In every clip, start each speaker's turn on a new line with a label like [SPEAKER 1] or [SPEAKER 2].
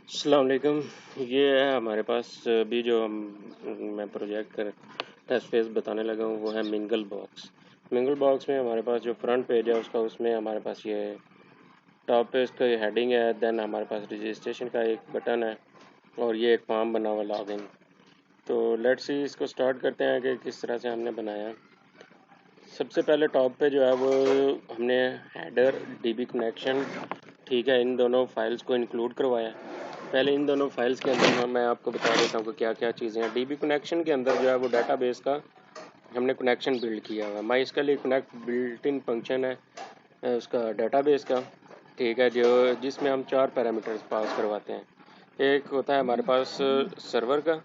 [SPEAKER 1] अस्सलाम वालेकुम। ये है हमारे पास भी जो मैं प्रोजेक्ट कर टेस्ट फेस बताने लगा हूँ वो है मिंगल बॉक्स। मिंगल बॉक्स में हमारे पास जो फ्रंट पेज है उसका उसमें हमारे पास ये टॉप पे इसका ये हेडिंग है, देन हमारे पास रजिस्ट्रेशन का एक बटन है और ये एक फॉर्म बना हुआ लॉगिन। तो लेट्स सी इसको स्टार्ट करते हैं कि किस तरह से हमने बनाया। सबसे पहले टॉप पे जो है वो हमने हेडर डीबी कनेक्शन, ठीक है, इन दोनों फाइल्स को इंक्लूड करवाया। पहले इन दोनों फाइल्स के अंदर मैं आपको बता देता हूँ कि क्या क्या चीज़ें हैं। डीबी कनेक्शन के अंदर जो है वो डाटाबेस का हमने कनेक्शन बिल्ड किया हुआ है। माई इसके लिए कनेक्ट बिल्ट इन फंक्शन है उसका डाटाबेस का, ठीक है, जो जिसमें हम 4 पैरामीटर्स पास करवाते हैं। एक होता है हमारे पास सर्वर का,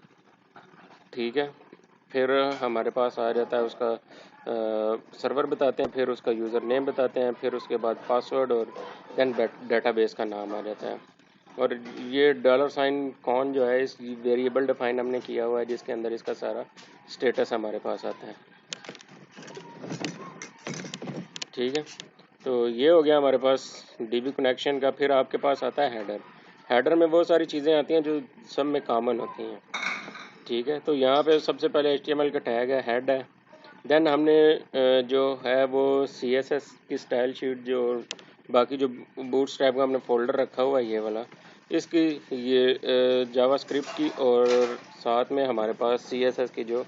[SPEAKER 1] ठीक है, फिर हमारे पास आ जाता है उसका सर्वर बताते हैं, फिर उसका यूज़र नेम बताते हैं, फिर उसके बाद पासवर्ड और देन डाटाबेस का नाम आ जाता है। और ये डॉलर साइन कॉन जो है इस वेरिएबल डिफाइन हमने किया हुआ है जिसके अंदर इसका सारा स्टेटस हमारे पास आता है, ठीक है। तो ये हो गया हमारे पास डीबी कनेक्शन का। फिर आपके पास आता है हेडर। हेडर में बहुत सारी चीज़ें आती हैं जो सब में कॉमन होती हैं, ठीक है। तो यहाँ पे सबसे पहले HTML का टैग है, हेड है। देन हमने जो है वो CSS की स्टाइल शीट जो बाकी जो बूटस्ट्रैप का हमने फोल्डर रखा हुआ है ये वाला, इसकी ये जावास्क्रिप्ट की और साथ में हमारे पास CSS की जो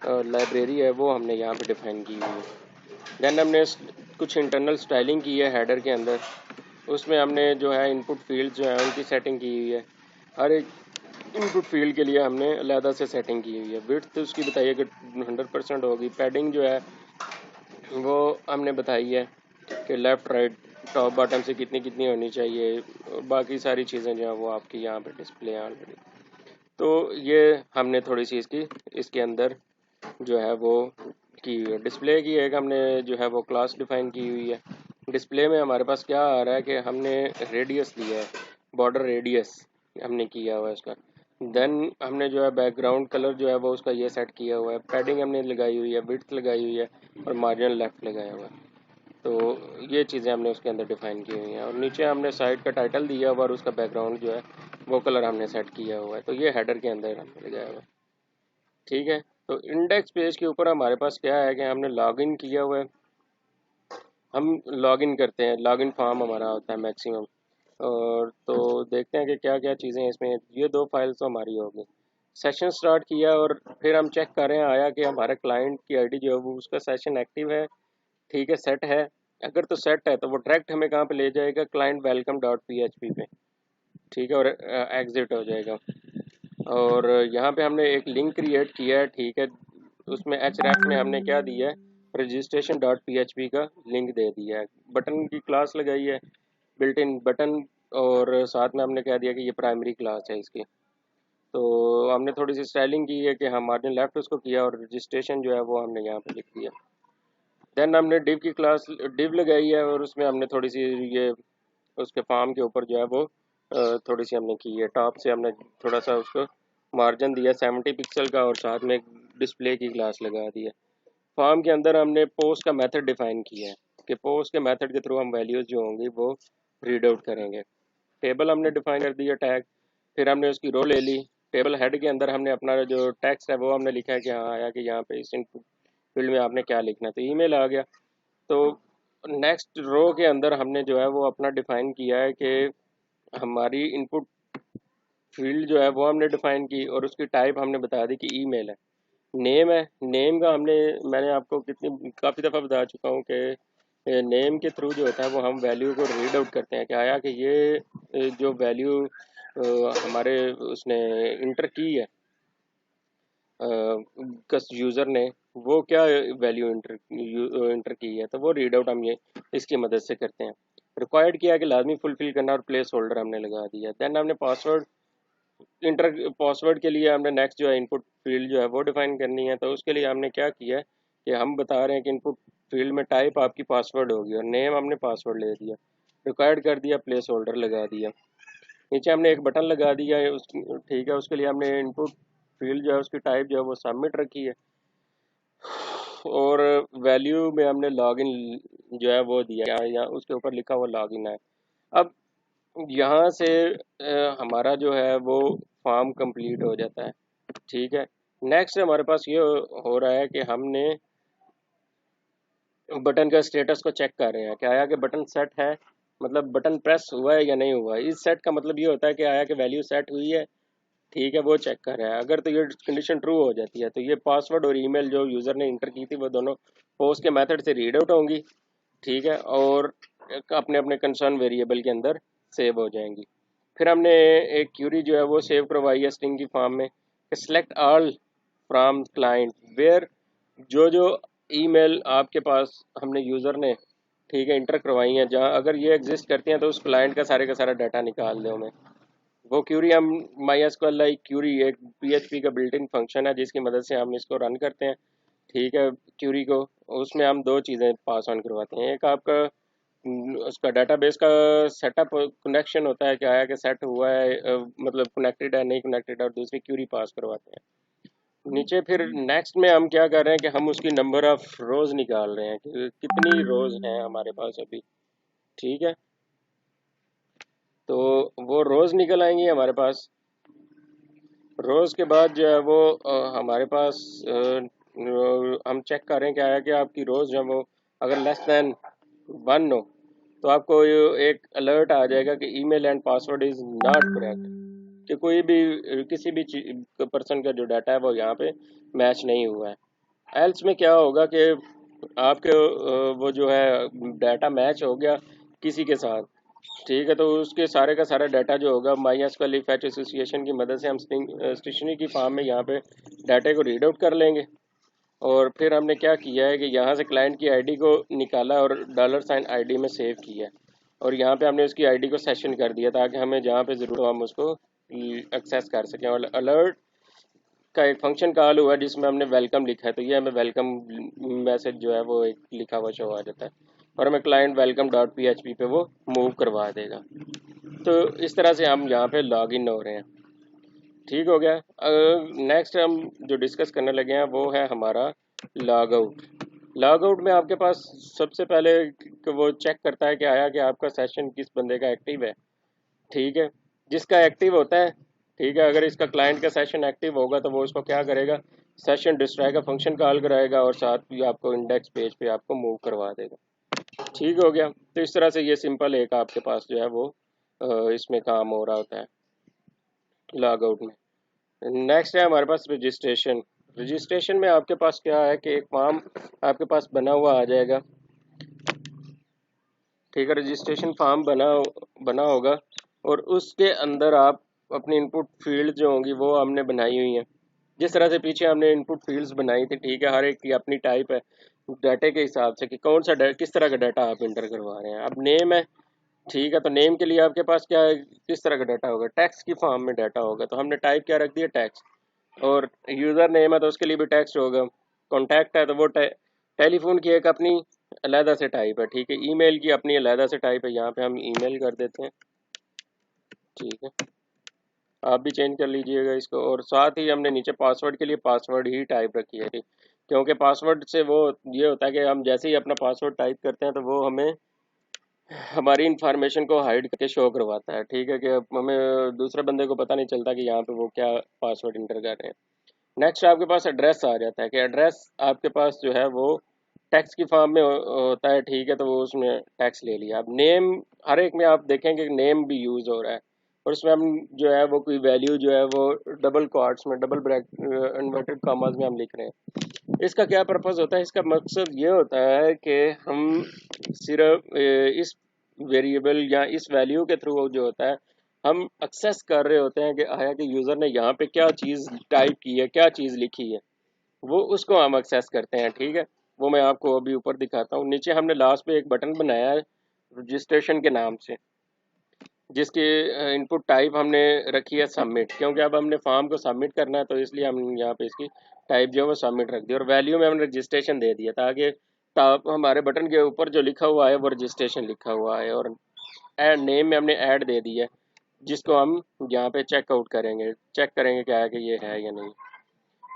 [SPEAKER 1] लाइब्रेरी है वो हमने यहाँ पे डिफाइन की हुई है। देन हमने कुछ इंटरनल स्टाइलिंग की है हेडर के अंदर। उसमें हमने जो है इनपुट फील्ड जो है उनकी सेटिंग की हुई है। हर एक इनपुट फील्ड के लिए हमने अलहदा से सेटिंग की हुई है। विड्थ उसकी बताइए कि 100% होगी। पैडिंग जो है वो हमने बताई है कि लेफ़्ट राइट टॉप बॉटम से कितनी कितनी होनी चाहिए। बाकी सारी चीज़ें जो है वो आपकी यहाँ पे डिस्प्ले है ऑलरेडी। तो ये हमने थोड़ी सी इसकी इसके अंदर जो है वो की डिस्प्ले की एक हमने जो है वो क्लास डिफाइन की हुई है। डिस्प्ले में हमारे पास क्या आ रहा है कि हमने रेडियस लिया है, बॉर्डर रेडियस हमने किया हुआ है उसका। देन हमने जो है बैकग्राउंड कलर जो है वो उसका ये सेट किया हुआ है। पैडिंग हमने लगाई हुई है, विड्थ लगाई हुई है और मार्जिन लेफ्ट लगाया हुआ है। तो ये चीज़ें हमने उसके अंदर डिफाइन की हुई हैं। और नीचे हमने साइट का टाइटल दिया हुआ और उसका बैकग्राउंड जो है वो कलर हमने सेट किया हुआ है। तो ये हेडर के अंदर हमने लगाया हुआ है, ठीक है। तो इंडेक्स पेज के ऊपर हमारे पास क्या है कि हमने लॉगिन किया हुआ है। हम लॉगिन करते हैं, लॉगिन फॉर्म हमारा होता है मैक्सिमम। और तो देखते हैं कि क्या क्या चीज़ें हैं इसमें। ये दो फाइल्स तो हमारी होगी। सेशन स्टार्ट किया और फिर हम चेक कर रहे हैं आया कि हमारे क्लाइंट की आईडी जो है वो उसका सेशन एक्टिव है, ठीक है, सेट है। अगर तो सेट है तो वो डायरेक्ट हमें कहाँ पे ले जाएगा, क्लाइंट वेलकम डॉट PHP पे, ठीक है, और एग्जिट हो जाएगा। और यहाँ पे हमने एक लिंक क्रिएट किया है, ठीक है। उसमें href में हमने क्या दिया है, रजिस्ट्रेशन डॉट PHP का लिंक दे दिया है। बटन की क्लास लगाई है, बिल्ट इन बटन। और साथ में हमने कह दिया कि ये प्राइमरी क्लास है इसकी। तो हमने थोड़ी सी स्टाइलिंग की है कि हम मार्जिन लेफ्ट उसको किया और रजिस्ट्रेशन जो है वो हमने यहाँ पे लिख दिया। देन हमने डिव की क्लास डिव लगाई है और उसमें हमने थोड़ी सी ये उसके फार्म के ऊपर जो है वो थोड़ी सी हमने की है। टॉप से हमने थोड़ा सा उसको मार्जिन दिया 70 पिक्सल का और साथ में एक डिस्प्ले की क्लास लगा दी है। फॉर्म के अंदर हमने पोस्ट का मेथड डिफाइन किया है कि पोस्ट के मेथड के थ्रू हम वैल्यूज़ जो होंगी वो रीड आउट करेंगे। टेबल हमने डिफाइन कर दिया टैग। फिर हमने उसकी रो ले ली। टेबल हेड के अंदर हमने अपना जो टेक्स्ट है वो हमने लिखा है कि हाँ आया कि यहाँ पे इस इनपुट फील्ड में आपने क्या लिखना है, तो ईमेल आ गया। तो नेक्स्ट रो के अंदर हमने जो है वो अपना डिफाइन किया है कि हमारी इनपुट फील्ड जो है वो हमने डिफाइन की और उसकी टाइप हमने बता दी कि ईमेल है। नेम है, नेम का मैंने आपको कितनी काफ़ी दफ़ा बता चुका हूँ कि नेम के थ्रू जो होता है वो हम वैल्यू को रीड आउट करते हैं कि आया कि ये जो वैल्यू हमारे उसने इंटर की है कस यूज़र ने, वो क्या वैल्यू इंटर की है, तो वो रीड आउट हम ये इसकी मदद से करते हैं। रिक्वायर्ड किया कि लाजमी फुलफिल करना और प्लेस होल्डर हमने लगा दिया। देन हमने पासवर्ड इंटर पासवर्ड के लिए हमने नेक्स्ट जो है इनपुट फील्ड जो है वो डिफाइन करनी है। तो उसके लिए हमने क्या किया है कि हम बता रहे हैं कि इनपुट फील्ड में टाइप आपकी पासवर्ड होगी और नेम हमने पासवर्ड ले दिया, रिक्वायर्ड कर दिया, प्लेस होल्डर लगा दिया। नीचे हमने एक बटन लगा दिया है उस, ठीक है, उसके लिए हमने इनपुट फील्ड जो है उसकी टाइप जो है वो सबमिट रखी है और वैल्यू में हमने लॉगिन जो है वो दिया है या उसके ऊपर लिखा हुआ लॉगिन है। अब यहाँ से हमारा जो है वो फॉर्म कंप्लीट हो जाता है। ठीक है, नेक्स्ट हमारे पास ये हो रहा है कि हमने बटन का स्टेटस को चेक कर रहे हैं कि आया कि बटन सेट है, मतलब बटन प्रेस हुआ है या नहीं हुआ। इस सेट का मतलब ये होता है कि आया कि वैल्यू सेट हुई है, ठीक है, वो चेक कर रहा है। अगर तो ये कंडीशन ट्रू हो जाती है तो ये पासवर्ड और ईमेल जो यूज़र ने इंटर की थी वो दोनों पोस्ट के मेथड से रीड आउट होंगी, ठीक है, और अपने अपने कंसर्न वेरिएबल के अंदर सेव हो जाएंगी। फिर हमने एक क्यूरी जो है वो सेव करवाई है स्ट्रिंग की फॉर्म में, select all from client where, जो जो ईमेल आपके पास हमने यूज़र ने, ठीक है, इंटर करवाई हैं, जहाँ अगर ये एग्जिस्ट करती हैं तो उस क्लाइंट का सारा डाटा निकाल दो हमें। वो क्यूरी हम MySQL लाइक क्यूरी एक PHP का बिल्ट इन फंक्शन है जिसकी मदद से हम इसको रन करते हैं, ठीक है, क्यूरी को। उसमें हम दो चीज़ें पास ऑन करवाते हैं, एक आपका उसका डाटाबेस का सेटअप कनेक्शन होता है, क्या है कि सेट हुआ है, मतलब कनेक्टेड है नहीं कनेक्टेड है, और दूसरी क्यूरी पास करवाते हैं नीचे। फिर नेक्स्ट में हम क्या कर रहे हैं कि हम उसकी नंबर ऑफ रोज़ निकाल रहे हैं कि कितनी रोज़ हैं हमारे पास अभी, ठीक है। तो वो रोज़ निकल आएंगी हमारे पास। रोज़ के बाद जो है वो हमारे पास हम चेक कर रहे हैं क्या है कि आपकी रोज़ जो है वो अगर लेस दैन 1 हो तो आपको एक अलर्ट आ जाएगा कि email and password is not correct, कि कोई भी किसी भी पर्सन का जो डाटा है वो यहाँ पे मैच नहीं हुआ है। एल्स में क्या होगा कि आपके वो जो है डाटा मैच हो गया किसी के साथ, ठीक है, तो उसके सारे का सारा डाटा जो होगा MySQL फैच एसोसिएशन की मदद से हम स्टेशनरी की फार्म में यहाँ पे डाटे को रीड आउट कर लेंगे। और फिर हमने क्या किया है कि यहाँ से क्लाइंट की आईडी को निकाला और $ID में सेव किया, और यहाँ पे हमने उसकी आईडी को सेशन कर दिया ताकि हमें जहाँ पे ज़रूरत हो हम उसको एक्सेस कर सकें। और अलर्ट का एक फंक्शन कॉल हुआ है जिसमें हमने वेलकम लिखा है, तो ये हमें वेलकम मैसेज जो है वो एक लिखा हुआ शो आ जाता है, और हमें क्लाइंट वेलकम डॉट PHP पे वो मूव करवा देगा। तो इस तरह से हम यहाँ पे लॉग इन हो रहे हैं, ठीक हो गया। नेक्स्ट हम जो डिस्कस करने लगे हैं वो है हमारा लॉग आउट। लॉग आउट में आपके पास सबसे पहले वो चेक करता है कि आया कि आपका सेशन किस बंदे का एक्टिव है, ठीक है, जिसका एक्टिव होता है, ठीक है। अगर इसका क्लाइंट का सेशन एक्टिव होगा तो वो उसको क्या करेगा, सेशन डिस्ट्रॉय का फंक्शन कॉल कराएगा और साथ ही आपको इंडेक्स पेज पे आपको मूव करवा देगा, ठीक हो गया। तो इस तरह से ये सिंपल एक आपके पास जो है वो इसमें काम हो रहा होता है लॉग आउट में। नेक्स्ट है हमारे पास रजिस्ट्रेशन। रजिस्ट्रेशन में आपके पास क्या है कि एक फॉर्म आपके पास बना हुआ आ जाएगा, ठीक है, रजिस्ट्रेशन फॉर्म बना होगा, और उसके अंदर आप अपनी इनपुट फील्ड जो होंगी वो हमने बनाई हुई हैं जिस तरह से पीछे हमने इनपुट फील्ड्स बनाई थी, ठीक है। हर एक की अपनी टाइप है डाटे के हिसाब से कि कौन सा किस तरह का डाटा आप इंटर करवा रहे हैं। अब नेम है, ठीक है, तो नेम के लिए आपके पास क्या है, किस तरह का डाटा होगा, टैक्स की फॉर्म में डाटा होगा, तो हमने टाइप क्या रख दिया, टैक्स। और यूज़र नेम है तो उसके लिए भी टेक्स्ट होगा। कॉन्टैक्ट है तो वो टेलीफोन की एक अपनी अलहदा से टाइप है, ठीक है। ईमेल की अपनी अलहदा से टाइप है, यहाँ पे हम ईमेल कर देते हैं, ठीक है, आप भी चेंज कर लीजिएगा इसको। और साथ ही हमने नीचे पासवर्ड के लिए पासवर्ड ही टाइप रखी है, ठीक, क्योंकि पासवर्ड से वो ये होता है कि हम जैसे ही अपना पासवर्ड टाइप करते हैं तो वो हमें हमारी इंफॉर्मेशन को हाइड करके शो करवाता है, ठीक है, कि हमें दूसरे बंदे को पता नहीं चलता कि यहाँ पे वो क्या पासवर्ड इंटर कर रहे हैं। नेक्स्ट आपके पास एड्रेस आ जाता है कि एड्रेस आपके पास जो है वो टैक्स की फॉर्म में होता है, ठीक है, तो वो उसमें टैक्स ले लिया। अब नेम हर एक में आप देखेंगे नेम भी यूज़ हो रहा है, और उसमें हम जो है वो कोई वैल्यू जो है वो डबल क्वार्ट्स में डबल ब्रैक इन्वर्टेड कॉमास में हम लिख रहे हैं। इसका क्या पर्पज़ होता है, इसका मकसद ये होता है कि हम सिर्फ इस वेरिएबल या इस वैल्यू के थ्रू जो होता है हम एक्सेस कर रहे होते हैं कि आया कि यूज़र ने यहाँ पे क्या चीज़ टाइप की है, क्या चीज़ लिखी है, वो उसको हम एक्सेस करते हैं, ठीक है। वो मैं आपको अभी ऊपर दिखाता हूँ। नीचे हमने लास्ट पे एक बटन बनाया है रजिस्ट्रेशन के नाम से, जिसकी इनपुट टाइप हमने रखी है सबमिट, क्योंकि अब हमने फॉर्म को सबमिट करना है तो इसलिए हम यहाँ पे इसकी टाइप जो है वो सबमिट रख दी, और वैल्यू में हमने रजिस्ट्रेशन दे दिया ताकि टॉप हमारे बटन के ऊपर जो लिखा हुआ है वो रजिस्ट्रेशन लिखा हुआ है, और ऐड नेम में हमने ऐड दे दिया है जिसको हम यहाँ पे चेकआउट करेंगे, चेक करेंगे क्या है कि ये है या नहीं।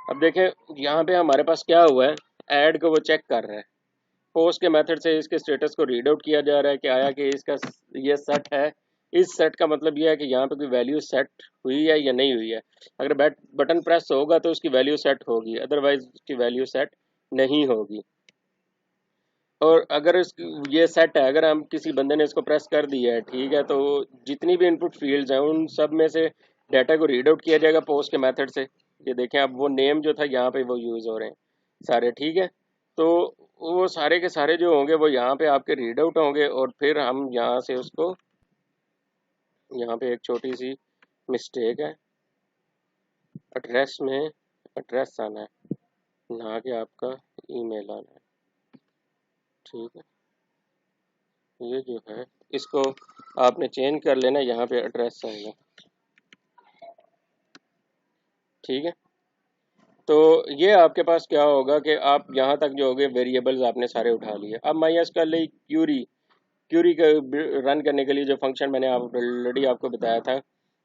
[SPEAKER 1] अब देखें यहाँ पे हमारे पास क्या हुआ है, ऐड को वो चेक कर रहा है, पोस्ट के मेथड से इसके स्टेटस को रीड आउट किया जा रहा है कि आया कि इसका ये सेट है इस सेट का मतलब यह है कि यहाँ पे कोई वैल्यू सेट हुई है या नहीं हुई है। अगर बटन प्रेस होगा तो उसकी वैल्यू सेट होगी, अदरवाइज उसकी वैल्यू सेट नहीं होगी। और अगर ये सेट है, अगर हम किसी बंदे ने इसको प्रेस कर दिया है, ठीक है, तो जितनी भी इनपुट फील्ड्स हैं उन सब में से डाटा को रीड आउट किया जाएगा पोस्ट के मेथड से। ये देखें, अब वो नेम जो था यहाँ पे वो यूज़ हो रहे हैं सारे, ठीक है। तो वो सारे के सारे जो होंगे वो यहाँ पे आपके रीड आउट होंगे, और फिर हम यहाँ से उसको, यहाँ पे एक छोटी सी मिस्टेक है, एड्रेस में एड्रेस आना है, ना कि आपका ईमेल आना है, ठीक है। ये जो है इसको आपने चेंज कर लेना, यहाँ पे एड्रेस आएगा, ठीक है। तो ये आपके पास क्या होगा कि आप यहाँ तक जो होगे वेरिएबल्स आपने सारे उठा लिए। अब MySQL क्यूरी क्यूरी का रन करने के लिए जो फंक्शन मैंने आप ऑलरेडी आपको बताया था,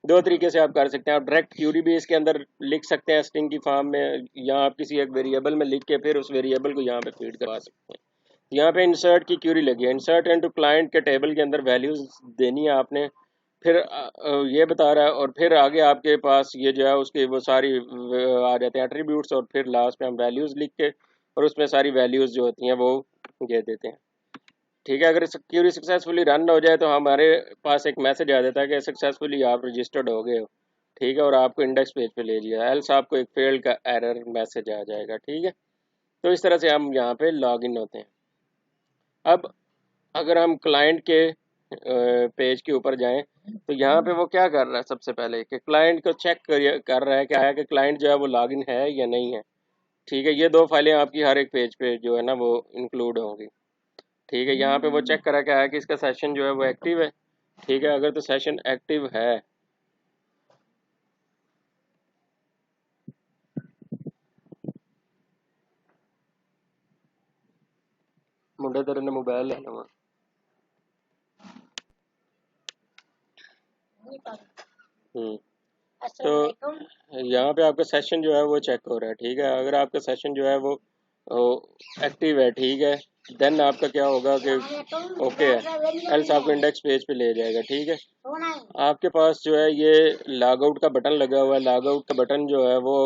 [SPEAKER 1] दो तरीके से आप कर सकते हैं। आप डायरेक्ट क्यूरी भी इसके अंदर लिख सकते हैं स्ट्रिंग की फॉर्म में, या आप किसी एक वेरिएबल में लिख के फिर उस वेरिएबल को यहाँ पे फीड करवा सकते हैं। यहाँ पे इंसर्ट की क्यूरी लगी है, इंसर्ट इनटू क्लाइंट के टेबल के अंदर वैल्यूज देनी है आपने, फिर ये बता रहा है, और फिर आगे आपके पास ये जो है उसके वो सारी आ जाते हैं एट्रीब्यूट्स, और फिर लास्ट में हम वैल्यूज लिख के और उसमें सारी वैल्यूज जो होती हैं वो दे देते हैं, ठीक है। अगर क्यूरी सक्सेसफुली रन हो जाए तो हमारे पास एक मैसेज आ जाता है कि सक्सेसफुली आप रजिस्टर्ड हो गए हो, ठीक है, और आपको इंडेक्स पेज पे ले जाए, एल्स आपको एक फेल्ड का एरर मैसेज आ जाएगा, ठीक है। तो इस तरह से हम यहाँ पे लॉग इन होते हैं। अब अगर हम क्लाइंट के पेज के ऊपर जाएं तो यहाँ पे वो क्या कर रहा है, सबसे पहले कि क्लाइंट को चेक कर रहा है कि आया कि क्लाइंट जो है वो लॉगिन है या नहीं है, ठीक है। ये दो फाइलें आपकी हर एक पेज पे जो है ना वो इंक्लूड होंगी, ठीक है। यहाँ पे वो चेक करा क्या है कि इसका सेशन जो है वो एक्टिव है, ठीक है। अगर तो सेशन एक्टिव है, मुंडे तेरे ने मोबाइल लेना हुआ, तो यहाँ पे आपका सेशन जो है वो चेक हो रहा है, ठीक है। अगर आपका सेशन जो है वो एक्टिव है, ठीक है, देन आपका क्या होगा कि ओके है, एल्स आपको इंडेक्स पेज पे ले जाएगा, ठीक है। आपके पास जो है ये लॉग आउट का बटन लगा हुआ है, लॉग आउट का बटन जो है वो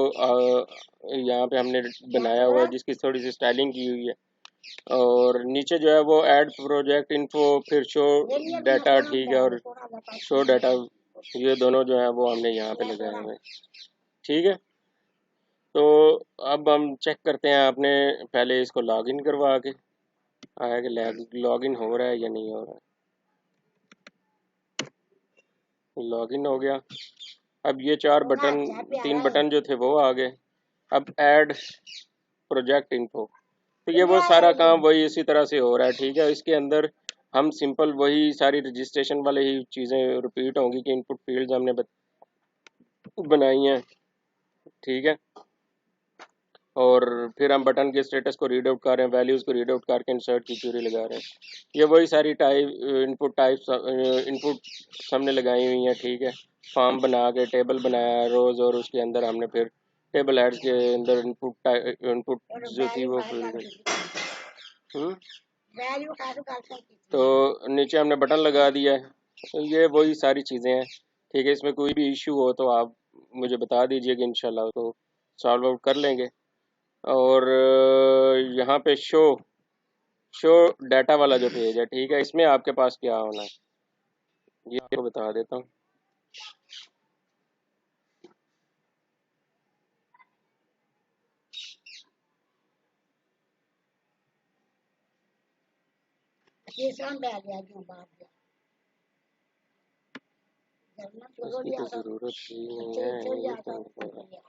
[SPEAKER 1] यहाँ पे हमने बनाया हुआ है, जिसकी थोड़ी सी स्टाइलिंग की हुई है, और नीचे जो है वो ऐड प्रोजेक्ट इन्फो, फिर शो डाटा, ठीक है, और शो डाटा, ये दोनों जो है वो हमने यहाँ पे लगाए हुए हैं, ठीक है। तो अब हम चेक करते हैं, आपने पहले इसको लॉगिन करवा के आया कि लॉगिन हो रहा है या नहीं हो रहा है। लॉगिन हो गया। अब ये तीन बटन जो थे वो आ गए। अब ऐड प्रोजेक्ट इन्फो, तो ये वो सारा काम वही इसी तरह से हो रहा है, ठीक है। इसके अंदर हम सिंपल वही सारी रजिस्ट्रेशन वाले ही चीज़ें रिपीट होंगी कि इनपुट फील्ड्स हमने बनाई हैं, ठीक है। और फिर हम बटन के स्टेटस को रीड आउट कर रहे हैं, वैल्यूज़ को रीड आउट करके इंसर्ट की क्यूरी लगा रहे हैं। ये वही सारी इनपुट हमने लगाई हुई हैं, ठीक है। फॉर्म बना के टेबल बनाया रोज़, और उसके अंदर हमने फिर टेबल एड्स के अंदर इनपुट जो थी वो फिल कर, तो नीचे हमने बटन लगा दिया है। तो ये वही सारी चीज़ें हैं, ठीक है। इसमें कोई भी इशू हो तो आप मुझे बता दीजिएगा, इंशाल्लाह तो सॉल्व आउट कर लेंगे। और यहाँ पे शो डाटा वाला जो पेज है, ठीक है, इसमें आपके पास क्या होना है ये आपको बता देता हूँ। इसकी तो ज़रूरत ही नहीं है, ये क्यों हो रहा है।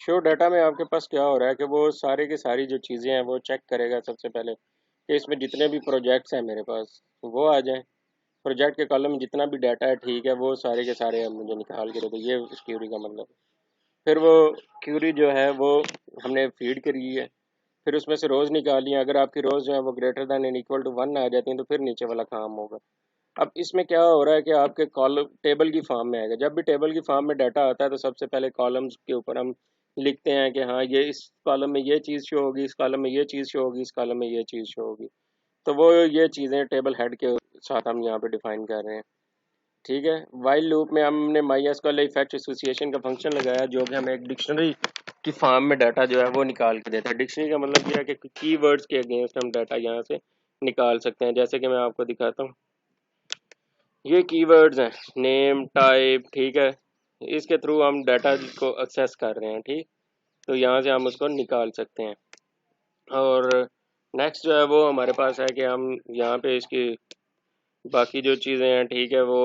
[SPEAKER 1] शो डाटा में आपके पास क्या हो रहा है कि वो सारे की सारी जो चीज़ें हैं वो चेक करेगा सबसे पहले कि इसमें जितने भी प्रोजेक्ट्स हैं मेरे पास वो आ जाएं। प्रोजेक्ट के कॉलम में जितना भी डाटा है, ठीक है, वो सारे के सारे अब मुझे निकाल के दे दो, ये क्यूरी का मतलब है। फिर वो क्यूरी जो है वो हमने फीड करी है, फिर उसमें से रोज़ निकाली है। अगर आपकी रोज़ जो है वो greater than and equal to 1 आ जाती हैं तो फिर नीचे वाला काम होगा। अब इसमें क्या हो रहा है कि आपके कॉलम टेबल की फॉर्म में आएगा। जब भी टेबल की फॉर्म में डाटा आता है तो सबसे पहले कॉलम्स के ऊपर हम लिखते हैं कि हाँ ये इस कॉलम में ये चीज़ शो होगी, इस कॉलम में ये चीज़ शो होगी, इस कॉलम में ये चीज़ शो होगी। तो वो ये चीज़ें टेबल हेड के साथ हम यहाँ पे डिफाइन कर रहे हैं। ठीक है, वाइल लूप में हमने माई एसक्यूएल फैक्ट एसोसिएशन का फंक्शन लगाया जो कि हमें एक डिक्शनरी की फॉर्म में डाटा जो है वो निकाल के देता है। डिक्शनरी का मतलब ये है कि कीवर्ड्स के अगेंस्ट हम डाटा यहाँ से निकाल सकते हैं। जैसे कि मैं आपको दिखाता हूँ, ये कीवर्ड्स हैं, नेम, टाइप, ठीक है, इसके थ्रू हम डाटा को एक्सेस कर रहे हैं। ठीक, तो यहाँ से हम उसको निकाल सकते हैं। और नेक्स्ट जो है वो हमारे पास है कि हम यहाँ पे इसकी बाकी जो चीज़ें हैं, ठीक है, वो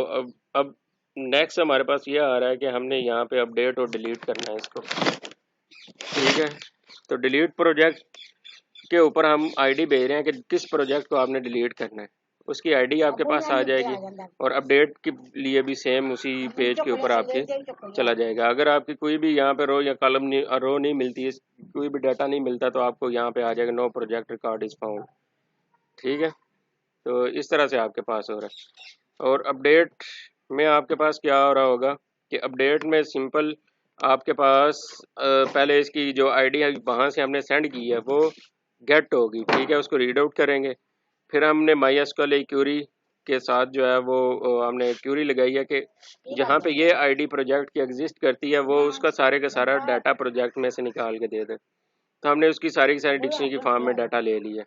[SPEAKER 1] अब नेक्स्ट हमारे पास ये आ रहा है कि हमने यहाँ पे अपडेट और डिलीट करना है इसको। ठीक है, तो डिलीट प्रोजेक्ट के ऊपर हम आईडी भेज रहे हैं कि किस प्रोजेक्ट को आपने डिलीट करना है, उसकी आईडी आपके पास आ जाएगी। और अपडेट के लिए भी सेम उसी पेज के ऊपर आपके चला जाएगा। अगर आपकी कोई भी यहाँ पे रो या कॉलम नहीं, रो नहीं मिलती है, कोई भी डाटा नहीं मिलता, तो आपको यहाँ पे आ जाएगा no project record is found. ठीक है, तो इस तरह से आपके पास हो रहा है। और अपडेट में आपके पास क्या हो रहा होगा कि अपडेट में सिंपल आपके पास पहले इसकी जो आईडी है वहाँ से हमने सेंड की है वो गेट होगी। ठीक है, उसको रीड आउट करेंगे। फिर हमने माई एसक्यूएल क्यूरी के साथ जो है वो हमने क्यूरी लगाई है कि जहाँ पे ये आईडी प्रोजेक्ट की एग्जिस्ट करती है वो उसका सारे का सारा डाटा प्रोजेक्ट में से निकाल के दे दे। तो हमने उसकी सारी की सारी डिक्शनरी की फॉर्म में डाटा ले लिया।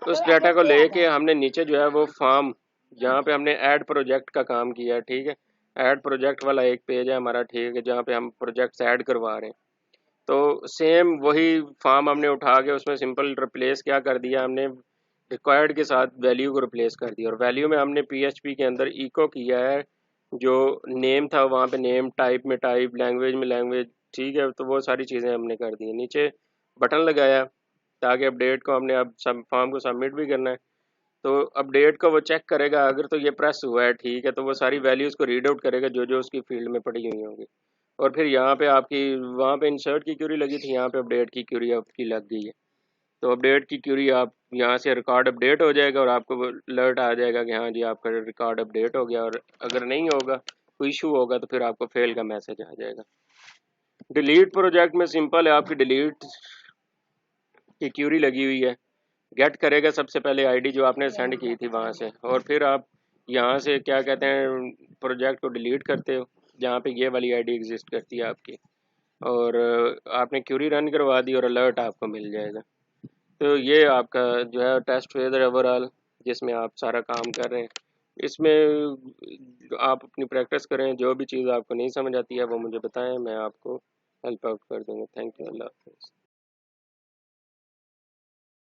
[SPEAKER 1] उस डाटा को लेके हमने नीचे जो है वो फॉर्म जहाँ पे हमने ऐड प्रोजेक्ट का काम किया है। ठीक है, ऐड प्रोजेक्ट वाला एक पेज है हमारा, ठीक है, जहाँ पे हम प्रोजेक्ट्स ऐड करवा रहे हैं। तो सेम वही फॉर्म हमने उठा के उसमें सिंपल रिप्लेस क्या कर दिया, हमने रिक्वायर्ड के साथ वैल्यू को रिप्लेस कर दिया। और वैल्यू में हमने पीएचपी के अंदर इको किया है, जो नेम था वहाँ पे नेम, टाइप में टाइप, लैंग्वेज में लैंग्वेज। ठीक है, तो वो सारी चीज़ें हमने कर दी। नीचे बटन लगाया ताकि अपडेट को हमने अब सब फॉर्म को सबमिट भी करना है, तो अपडेट को वो चेक करेगा। अगर तो ये प्रेस हुआ है, ठीक है, तो वो सारी वैल्यूज़ को रीड आउट करेगा जो जो उसकी फील्ड में पड़ी हुई होंगी। और फिर यहाँ पे आपकी वहाँ पे इंसर्ट की क्यूरी लगी थी, यहाँ पे अपडेट की क्यूरी आपकी लग गई है। तो अपडेट की क्यूरी आप यहाँ से रिकॉर्ड अपडेट हो जाएगा और आपको अलर्ट आ जाएगा कि हाँ जी आपका रिकॉर्ड अपडेट हो गया। और अगर नहीं होगा, कोई इशू होगा, तो फिर आपको फेल का मैसेज आ जाएगा। डिलीट प्रोजेक्ट में सिंपल है, आपकी डिलीट की क्यूरी लगी हुई है, गेट करेगा सबसे पहले आईडी जो आपने सेंड की थी वहाँ से, और फिर आप यहाँ से क्या कहते हैं प्रोजेक्ट को डिलीट करते हो जहाँ पे ये वाली आईडी एग्जिस्ट करती है आपकी। और आपने क्यूरी रन करवा दी और अलर्ट आपको मिल जाएगा। तो ये आपका जो है टेस्ट फेज है ओवरऑल, जिसमें आप सारा काम कर रहे हैं। इसमें आप अपनी प्रैक्टिस करें, जो भी चीज़ आपको नहीं समझ आती है वो मुझे बताएं, मैं आपको हेल्प आउट कर दूँगा। थैंक यू, अल्लाह हाफ़िज़।